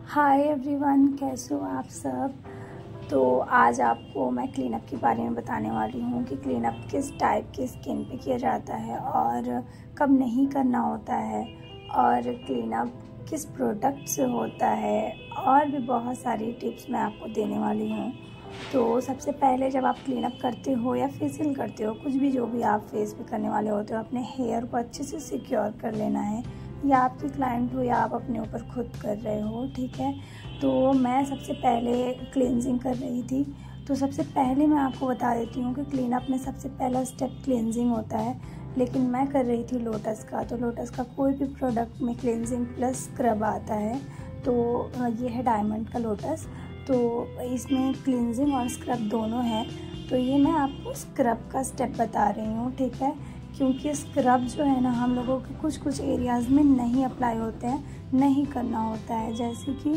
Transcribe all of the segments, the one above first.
Hi everyone, कैसे हो आप सब। तो आज आपको मैं क्लीनअप के बारे में बताने वाली हूँ कि क्लीनअप किस टाइप की स्किन पे किया जाता है और कब नहीं करना होता है और क्लीनअप किस प्रोडक्ट से होता है और भी बहुत सारी टिप्स मैं आपको देने वाली हूँ। तो सबसे पहले जब आप क्लीनअप करते हो या फेशियल करते हो, कुछ भी जो भी आप फेस पे करने वाले होते हो, अपने हेयर को अच्छे से सिक्योर कर लेना है, या आपके क्लाइंट हो या आप अपने ऊपर खुद कर रहे हो, ठीक है। तो मैं सबसे पहले क्लेंजिंग कर रही थी। तो सबसे पहले मैं आपको बता देती हूँ कि क्लीनअप में सबसे पहला स्टेप क्लेंजिंग होता है, लेकिन मैं कर रही थी लोटस का। तो लोटस का कोई भी प्रोडक्ट में क्लेंजिंग प्लस स्क्रब आता है। तो ये है डायमंड का लोटस। तो इसमें क्लींजिंग और स्क्रब दोनों है। तो ये मैं आपको स्क्रब का स्टेप बता रही हूँ, ठीक है। क्योंकि स्क्रब जो है ना, हम लोगों के कुछ कुछ एरियाज़ में नहीं अप्लाई होते हैं, नहीं करना होता है। जैसे कि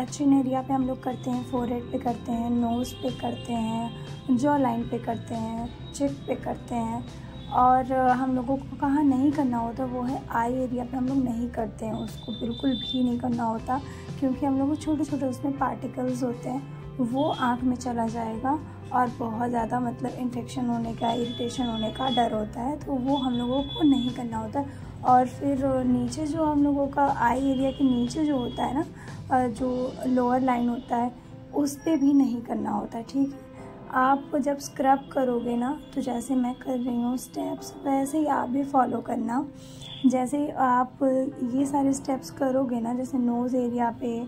चिन एरिया पे हम लोग करते हैं, फोरहेड पे करते हैं, नोज़ पे करते हैं, जॉ लाइन पे करते हैं, चिक पे करते हैं। और हम लोगों को कहाँ नहीं करना होता वो है आई एरिया पे। हम लोग नहीं करते हैं, उसको बिल्कुल भी नहीं करना होता, क्योंकि हम लोग को छोटे छोटे उसमें पार्टिकल्स होते हैं, वो आँख में चला जाएगा और बहुत ज़्यादा मतलब इन्फेक्शन होने का, इरिटेशन होने का डर होता है। तो वो हम लोगों को नहीं करना होता है। और फिर नीचे जो हम लोगों का आई एरिया के नीचे जो होता है ना, जो लोअर लाइन होता है, उस पर भी नहीं करना होता, ठीक है। आप जब स्क्रब करोगे ना, तो जैसे मैं कर रही हूँ स्टेप्स, वैसे ही आप भी फॉलो करना। जैसे आप ये सारे स्टेप्स करोगे ना, जैसे नोज़ एरिया पे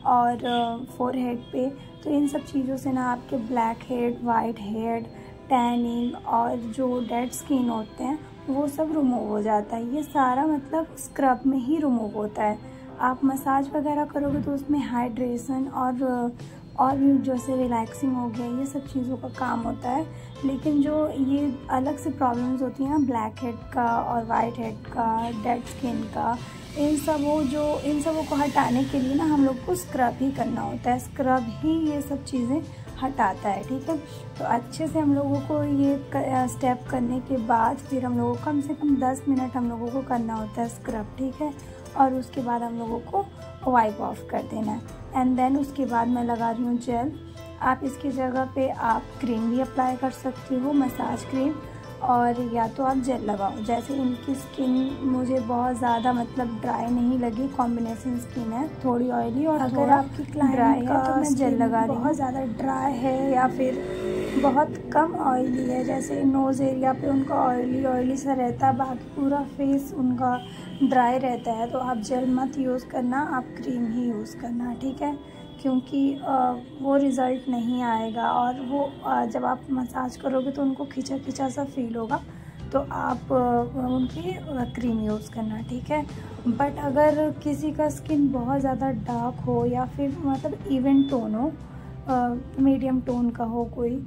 और फोरहेड पे, तो इन सब चीज़ों से ना आपके black head, white head, tanning और जो डेड स्किन होते हैं वो सब रिमूव हो जाता है। ये सारा मतलब स्क्रब में ही रिमूव होता है। आप मसाज वगैरह करोगे तो उसमें हाइड्रेशन और भी जैसे रिलैक्सिंग हो गया, ये सब चीज़ों का काम होता है। लेकिन जो ये अलग से प्रॉब्लम्स होती हैं ना, ब्लैक हेड का और वाइट हेड का, डेड स्किन का, इन सबों को हटाने के लिए ना हम लोग को स्क्रब ही करना होता है। स्क्रब ही ये सब चीज़ें हटाता है, ठीक है। तो अच्छे से हम लोगों को ये स्टेप करने के बाद फिर हम लोगों को कम से कम 10 मिनट हम लोगों को करना होता है स्क्रब, ठीक है। और उसके बाद हम लोगों को वाइप ऑफ कर देना है। एंड देन उसके बाद मैं लगा रही हूँ जेल। आप इसकी जगह पे आप क्रीम भी अप्लाई कर सकती हो, मसाज क्रीम, और या तो आप जेल लगाओ। जैसे उनकी स्किन मुझे बहुत ज़्यादा मतलब ड्राई नहीं लगी, कॉम्बिनेशन स्किन है, थोड़ी ऑयली और अगर आपकी ड्राई है तो मैं जेल लगा रही हूँ। बहुत ज़्यादा ड्राई है या फिर बहुत कम ऑयली है, जैसे नोज़ एरिया पे उनका ऑयली सा रहता है, बाकी पूरा फेस उनका ड्राई रहता है, तो आप जेल मत यूज़ करना, आप क्रीम ही यूज़ करना, ठीक है। क्योंकि वो रिज़ल्ट नहीं आएगा और वो जब आप मसाज करोगे तो उनको खिंचा खिंचा सा फील होगा। तो आप उनकी क्रीम यूज़ करना, ठीक है। बट अगर किसी का स्किन बहुत ज़्यादा डार्क हो या फिर मतलब इवन टोन हो, मीडियम टोन का हो कोई,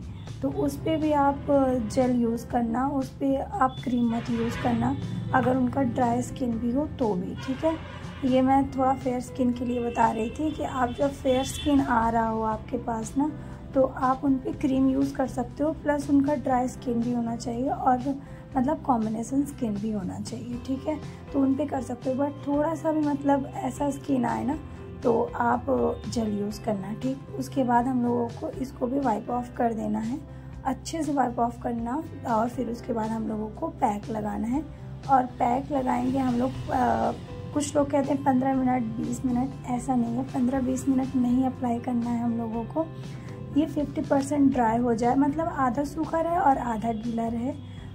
तो उस पर भी आप जेल यूज़ करना, उस पर आप क्रीम मत यूज़ करना, अगर उनका ड्राई स्किन भी हो तो भी, ठीक है। ये मैं थोड़ा फेयर स्किन के लिए बता रही थी कि आप जब फेयर स्किन आ रहा हो आपके पास ना, तो आप उन पर क्रीम यूज़ कर सकते हो, प्लस उनका ड्राई स्किन भी होना चाहिए और मतलब कॉम्बिनेशन स्किन भी होना चाहिए, ठीक है। तो उन पर कर सकते हो। बट थोड़ा सा भी मतलब ऐसा स्किन आए ना, तो आप जेल यूज़ करना, ठीक। उसके बाद हम लोगों को इसको भी वाइप ऑफ कर देना है, अच्छे से वाइप ऑफ करना। और फिर उसके बाद हम लोगों को पैक लगाना है, और पैक लगाएंगे हम लोग कुछ लोग कहते हैं 15 मिनट 20 मिनट, ऐसा नहीं है, 15-20 मिनट नहीं अप्लाई करना है हम लोगों को। ये 50% ड्राई हो जाए, मतलब आधा सूखा रहे और आधा गीला रहे,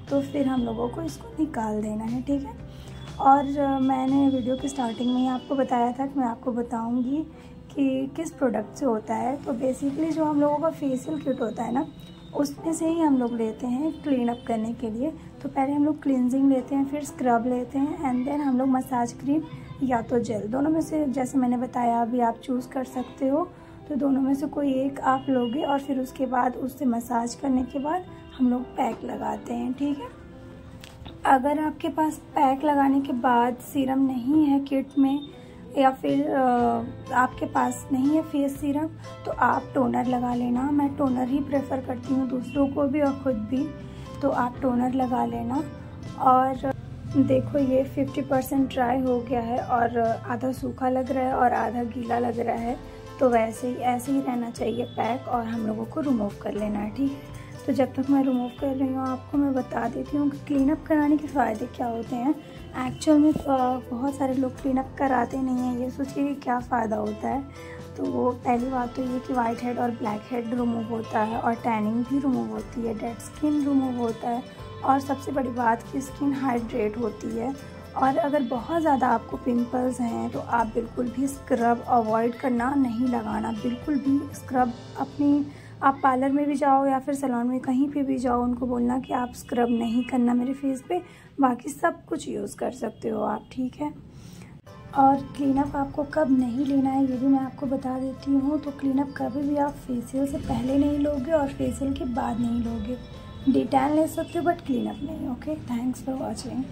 तो फिर हम लोगों को इसको निकाल देना है, ठीक है। और मैंने वीडियो की स्टार्टिंग में ही आपको बताया था कि मैं आपको बताऊंगी कि किस प्रोडक्ट से होता है। तो बेसिकली जो हम लोगों का फेशियल किट होता है ना, उसमें से ही हम लोग लेते हैं क्लीन अप करने के लिए। तो पहले हम लोग क्लींजिंग लेते हैं, फिर स्क्रब लेते हैं, एंड देन हम लोग मसाज क्रीम या तो जेल, दोनों में से जैसे मैंने बताया अभी आप चूज़ कर सकते हो। तो दोनों में से कोई एक आप लोगे और फिर उसके बाद उससे मसाज करने के बाद हम लोग पैक लगाते हैं, ठीक है। अगर आपके पास पैक लगाने के बाद सीरम नहीं है किट में, या फिर आपके पास नहीं है फेस सीरम, तो आप टोनर लगा लेना। मैं टोनर ही प्रेफर करती हूँ, दूसरों को भी और ख़ुद भी। तो आप टोनर लगा लेना। और देखो ये 50% ड्राई हो गया है और आधा सूखा लग रहा है और आधा गीला लग रहा है। तो वैसे ही ऐसे ही रहना चाहिए पैक, और हम लोगों को रिमूव कर लेना है, ठीक है। तो जब तक मैं रिमूव कर रही हूँ आपको मैं बता देती हूँ कि क्लीन अप कराने के फ़ायदे क्या होते हैं। एक्चुअल में बहुत सारे लोग क्लीन अप कराते नहीं हैं, ये सोच के कि क्या फ़ायदा होता है। तो वो पहली बात तो ये कि वाइट हेड और ब्लैक हेड रिमूव होता है, और टैनिंग भी रिमूव होती है, डेड स्किन रिमूव होता है, और सबसे बड़ी बात कि स्किन हाइड्रेट होती है। और अगर बहुत ज़्यादा आपको पिंपल्स हैं तो आप बिल्कुल भी स्क्रब अवॉइड करना, नहीं लगाना बिल्कुल भी स्क्रब। आप पार्लर में भी जाओ या फिर सैलून में कहीं पे भी जाओ, उनको बोलना कि आप स्क्रब नहीं करना मेरे फेस पे, बाकी सब कुछ यूज़ कर सकते हो आप, ठीक है। और क्लीनअप आपको कब नहीं लेना है ये भी मैं आपको बता देती हूँ। तो क्लीनअप कभी भी आप फेशियल से पहले नहीं लोगे और फेशियल के बाद नहीं लोगे। डिटैन ले सकते हो बट क्लीनअप नहीं। Okay, thanks for watching.